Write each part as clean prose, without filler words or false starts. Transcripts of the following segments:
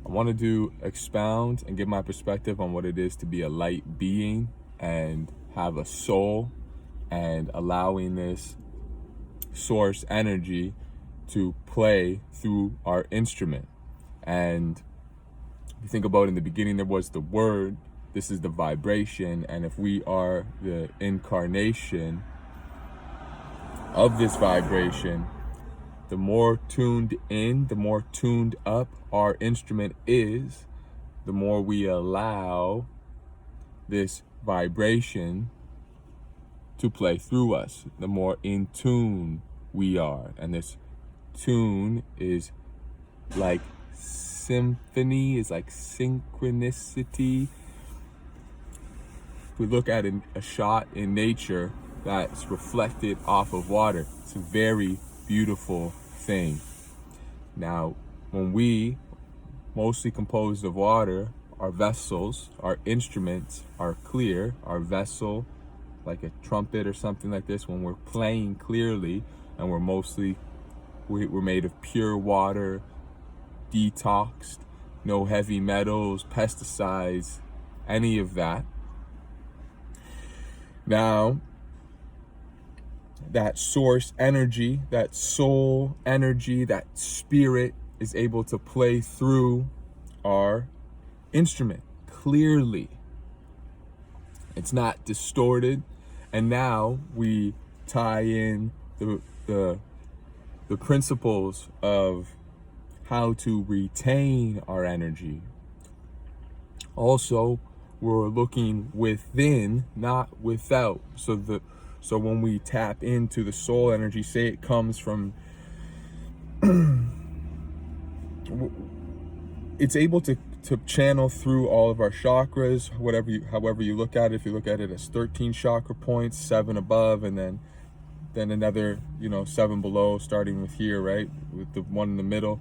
I wanted to expound and give my perspective on what it is to be a light being and have a soul, and allowing this source energy to play through our instrument. And if you think about, in the beginning there was the word, this is the vibration, and if we are the incarnation of this vibration, the more tuned in, the more tuned up our instrument is, the more we allow this vibration to play through us, the more in tune we are. And this tune is like symphony, is like synchronicity. If we look at a shot in nature that's reflected off of water, it's a very beautiful thing. Now, when we, mostly composed of water, our vessels, our instruments are clear, our vessel, like a trumpet or something like this, when we're playing clearly, and we're made of pure water, detoxed, no heavy metals, pesticides, any of that. Now, that source energy, that soul energy, that spirit is able to play through our instrument clearly. It's not distorted. And now we tie in the principles of how to retain our energy. Also, we're looking within, not without. So when we tap into the soul energy, say it comes from, it's able to channel through all of our chakras, however you look at it. If you look at it as 13 chakra points, 7 above, and then another, 7 below, starting with here, right, with the one in the middle.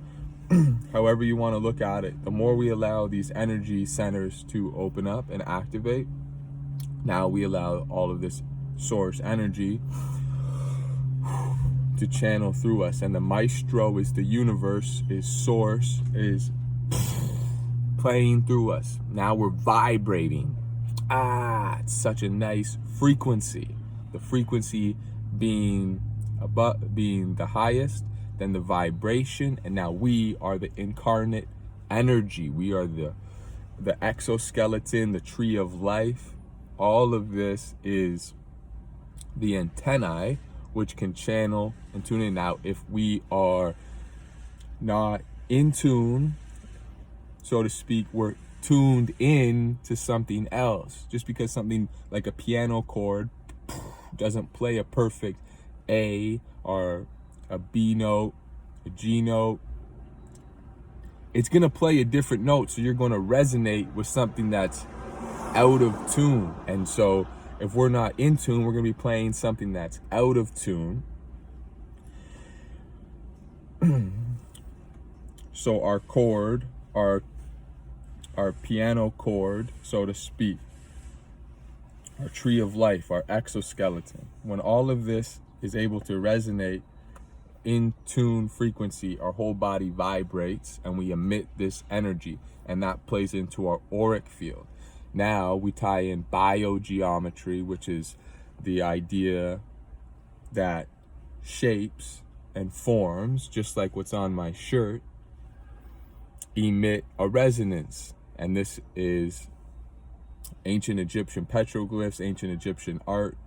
However you want to look at it, the more we allow these energy centers to open up and activate, now we allow all of this source energy to channel through us. And the maestro is the universe, is source, is playing through us. Now we're vibrating. It's such a nice frequency. The frequency being the highest, then the vibration, and now we are the incarnate energy. We are the exoskeleton, the tree of life. All of this is the antennae, which can channel and tune in. Now, if we are not in tune, so to speak, we're tuned in to something else. Just because something like a piano chord doesn't play a perfect A or a B note, a G note, it's gonna play a different note, so you're gonna resonate with something that's out of tune. And so if we're not in tune, we're gonna be playing something that's out of tune. So our chord, our piano chord, so to speak, our tree of life, our exoskeleton, when all of this is able to resonate in tune frequency, our whole body vibrates and we emit this energy, and that plays into our auric field. Now we tie in biogeometry, which is the idea that shapes and forms, just like what's on my shirt, emit a resonance. And this is ancient Egyptian petroglyphs, ancient Egyptian art,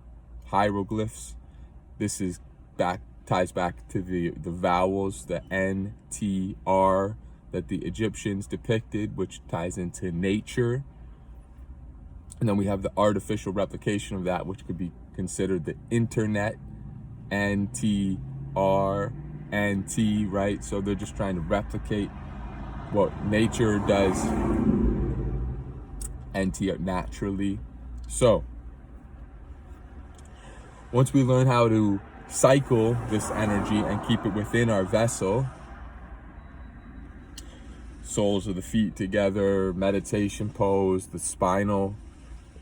hieroglyphs. This is ties back to the vowels, the N, T, R, that the Egyptians depicted, which ties into nature. And then we have the artificial replication of that, which could be considered the internet, N, T, R, N, T, right? So they're just trying to replicate what nature does, NT naturally. So once we learn how to cycle this energy and keep it within our vessel, soles of the feet together, meditation pose, the spinal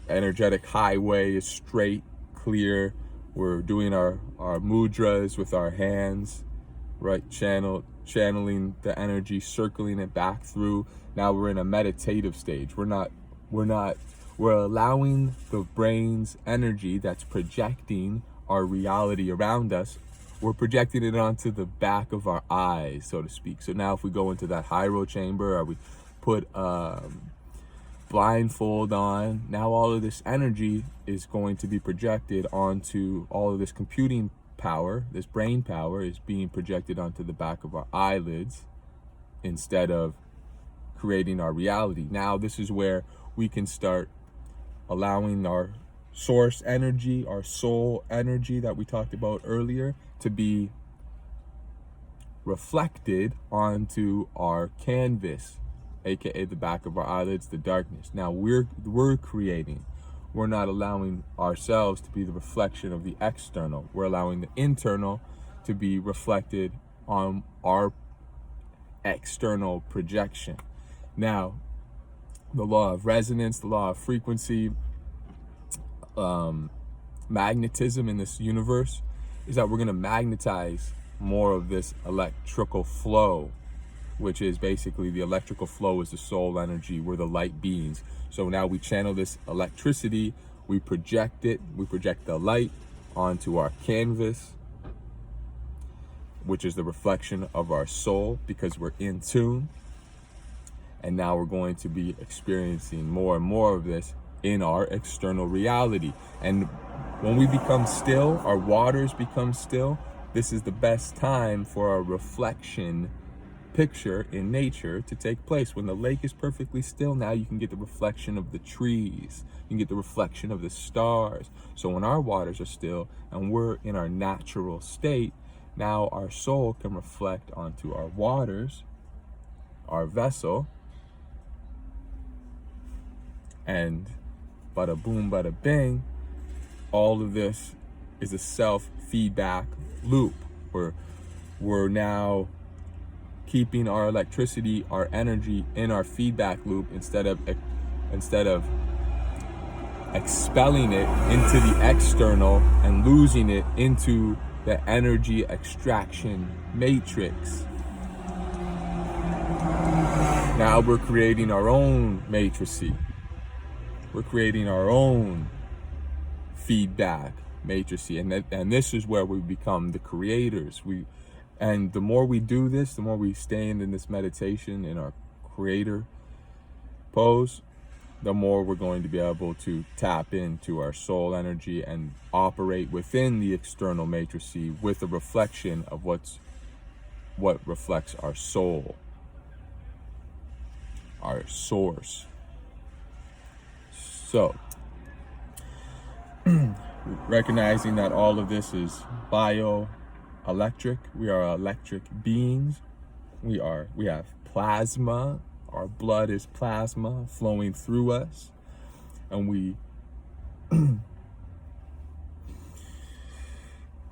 energetic highway is straight, clear. We're doing our mudras with our hands, right? Channeling the energy, circling it back through. Now we're in a meditative stage. We're allowing the brain's energy that's projecting our reality around us. We're projecting it onto the back of our eyes, so to speak. So now if we go into that hyro chamber, or we put blindfold on, now all of this energy is going to be projected onto all of this computing power. This brain power is being projected onto the back of our eyelids instead of creating our reality. Now this is where we can start allowing our source energy, our soul energy that we talked about earlier, to be reflected onto our canvas, aka the back of our eyelids, the darkness. Now we're creating. We're not allowing ourselves to be the reflection of the external. We're allowing the internal to be reflected on our external projection. Now, the law of resonance, the law of frequency, magnetism in this universe is that we're going to magnetize more of this electrical flow, which is basically the electrical flow is the soul energy. We're the light beings. So now we channel this electricity, we project the light onto our canvas, which is the reflection of our soul, because we're in tune. And now we're going to be experiencing more and more of this in our external reality. And when we become still, our waters become still, this is the best time for a reflection picture in nature to take place. When the lake is perfectly still, now you can get the reflection of the trees, you can get the reflection of the stars. So when our waters are still and we're in our natural state, now our soul can reflect onto our waters, our vessel, and bada boom, bada bang, all of this is a self-feedback loop. We're now keeping our electricity, our energy in our feedback loop instead of expelling it into the external and losing it into the energy extraction matrix. Now we're creating our own matrices. We're creating our own feedback matrix, and this is where we become the creators. And the more we do this, the more we stand in this meditation in our creator pose, the more we're going to be able to tap into our soul energy and operate within the external matrix with a reflection of what reflects our soul, our source. So, recognizing that all of this is bioelectric, we are electric beings. We have plasma. Our blood is plasma flowing through us, and we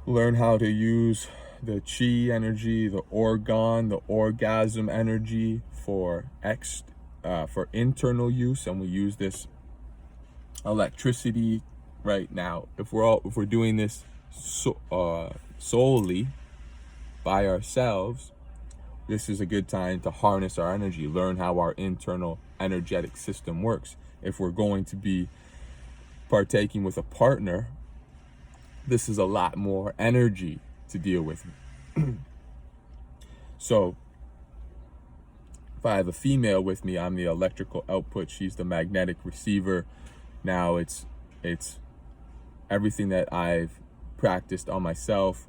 learn how to use the chi energy, the orgasm energy for internal use, and we use this electricity right now. If we're doing this solely by ourselves, this is a good time to harness our energy, learn how our internal energetic system works. If we're going to be partaking with a partner, this is a lot more energy to deal with. So if I have a female with me, I'm the electrical output, she's the magnetic receiver. Now it's everything that I've practiced on myself,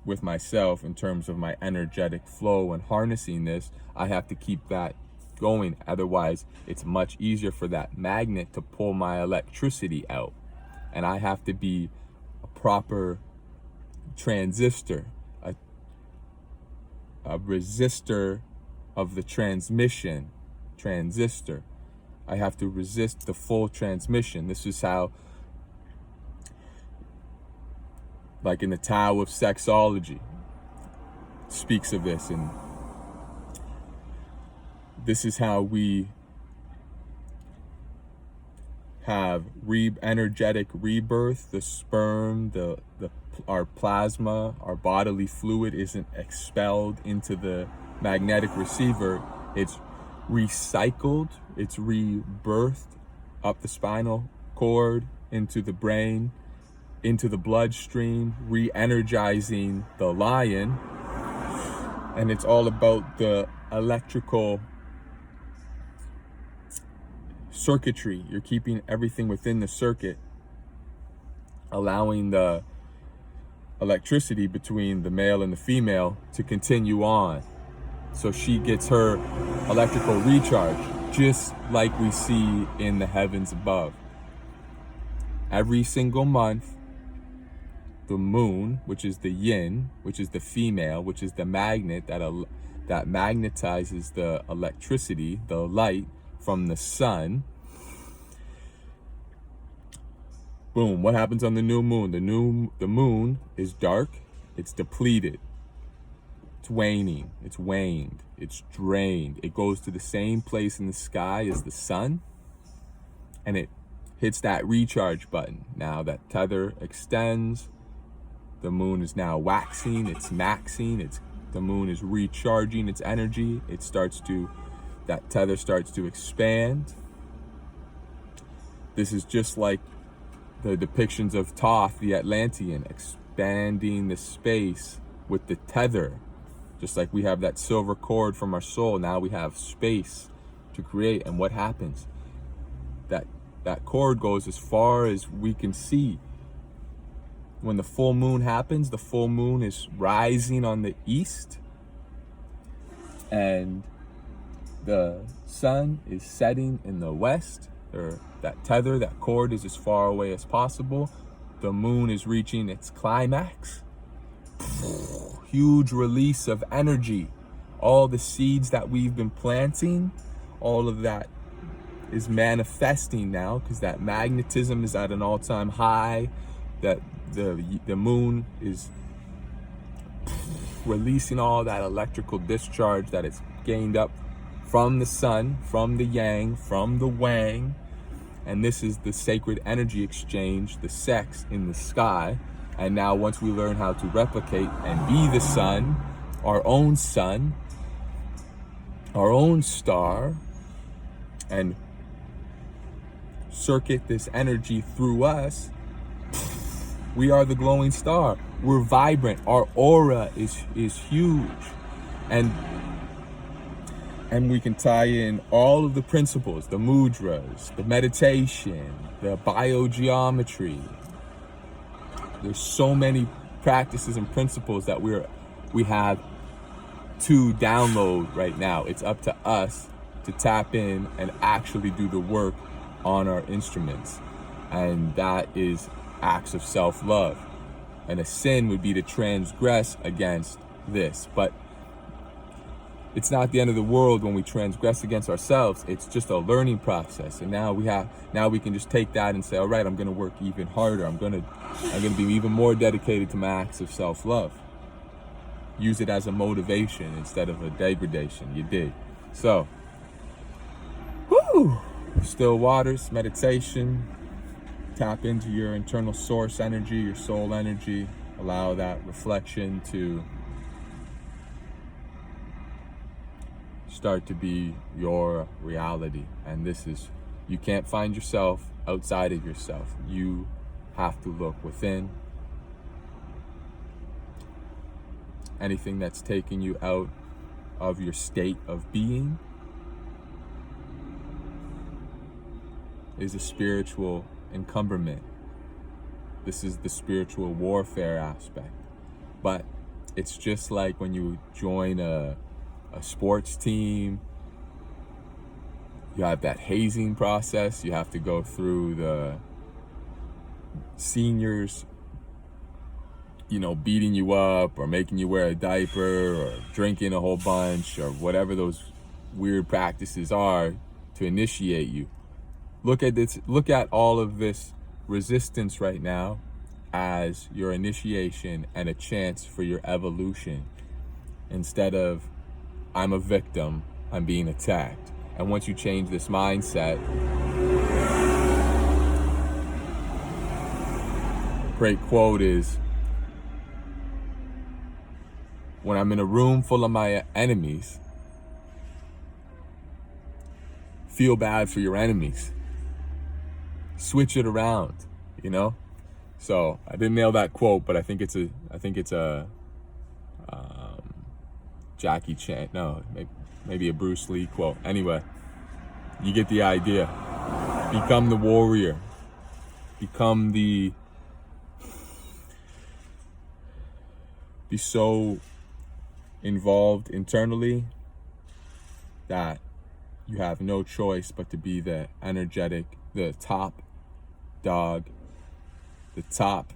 with myself, in terms of my energetic flow and harnessing this. I have to keep that going. Otherwise, it's much easier for that magnet to pull my electricity out. And I have to be a proper transistor, a resistor of the transmission, transistor. I have to resist the full transmission. This is how, like in the Tao of Sexology, speaks of this, and this is how we have energetic rebirth. The sperm, the our plasma, our bodily fluid isn't expelled into the magnetic receiver. It's recycled, it's rebirthed up the spinal cord, into the brain, into the bloodstream, re-energizing the lion. And it's all about the electrical circuitry. You're keeping everything within the circuit, allowing the electricity between the male and the female to continue on. So she gets her electrical recharge, just like we see in the heavens above. Every single month, the moon, which is the yin, which is the female, which is the magnet that magnetizes the electricity, the light from the sun. Boom, what happens on the new moon? The moon is dark, it's depleted, it's waning, it's waned, it's drained. It goes to the same place in the sky as the sun, and it hits that recharge button. Now that tether extends, the moon is now waxing, it's maxing, the moon is recharging its energy. That tether starts to expand. This is just like the depictions of Thoth, the Atlantean, expanding the space with the tether. Just like we have that silver cord from our soul, now we have space to create. And what happens? That cord goes as far as we can see. When the full moon happens, the full moon is rising on the east, and the sun is setting in the west. That tether, that cord is as far away as possible. The moon is reaching its climax. Huge release of energy. All the seeds that we've been planting, all of that is manifesting now, because that magnetism is at an all-time high. That the moon is releasing all that electrical discharge that it's gained up from the sun, from the yang, from the wang. And this is the sacred energy exchange, the sex in the sky. And now once we learn how to replicate and be the sun, our own star, and circuit this energy through us, we are the glowing star. We're vibrant. Our aura is huge. And we can tie in all of the principles, the mudras, the meditation, the biogeometry. There's so many practices and principles that we have to download right now. It's up to us to tap in and actually do the work on our instruments. And that is acts of self-love. And a sin would be to transgress against this. But it's not the end of the world when we transgress against ourselves. It's just a learning process. And now we can just take that and say, all right, I'm going to work even harder. I'm going to be even more dedicated to my acts of self-love. Use it as a motivation instead of a degradation. You dig? So, still waters, meditation. Tap into your internal source energy, your soul energy. Allow that reflection to start to be your reality. And you can't find yourself outside of yourself. You have to look within. Anything that's taking you out of your state of being is a spiritual encumberment. This is the spiritual warfare aspect. But it's just like when you join a sports team, you have that hazing process. You have to go through the seniors, beating you up or making you wear a diaper or drinking a whole bunch or whatever those weird practices are to initiate you. Look at all of this resistance right now as your initiation and a chance for your evolution. Instead of, I'm a victim, I'm being attacked. And once you change this mindset, great quote is, when I'm in a room full of my enemies, feel bad for your enemies. Switch it around, you know? So I didn't nail that quote, but I think it's a Jackie Chan, no, maybe a Bruce Lee quote. Anyway, you get the idea. Become the warrior. Be so involved internally that you have no choice but to be the top dog, the top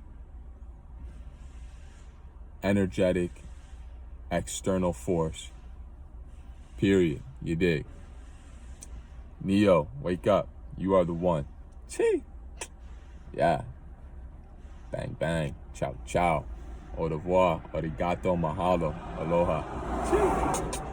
energetic external force. Period. You dig? Neo, wake up. You are the one. Chee. Yeah. Bang, bang. Ciao, ciao. Au revoir. Arigato, mahalo. Aloha. Chee.